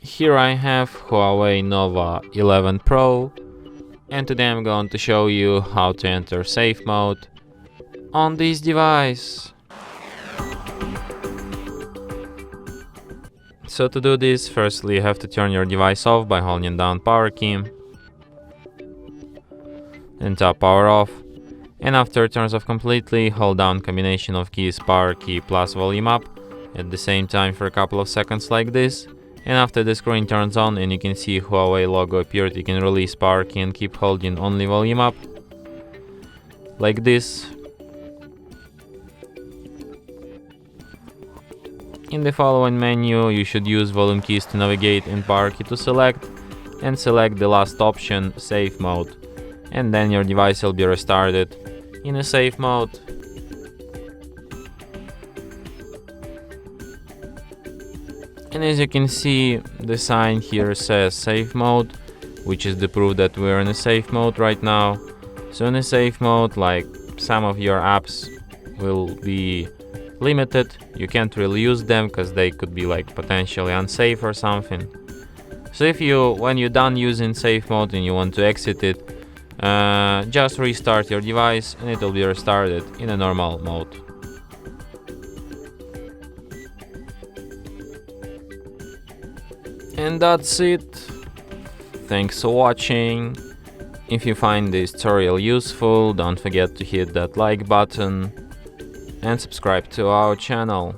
Here I have HUAWEI Nova 11 Pro, and today I'm going to show you how to enter safe mode on this device. So to do this, firstly you have to turn your device off by holding down power key and tap power off, and after it turns off completely, hold down combination of keys power key plus volume up at the same time for a couple of seconds like this. And after the screen turns on and you can see Huawei logo appeared, you can release power key and keep holding only volume up like this. In the following menu you should use volume keys to navigate and power key to select, and select the last option, safe mode, and then your device will be restarted in a safe mode. And as you can see, the sign here says safe mode, which is the proof that we're in a safe mode right now. So in a safe mode, like, some of your apps will be limited. You can't really use them because they could be like potentially unsafe or something. So when you're done using safe mode and you want to exit it, just restart your device and it will be restarted in a normal mode. And that's it. Thanks for watching. If you find this tutorial useful, don't forget to hit that like button and subscribe to our channel.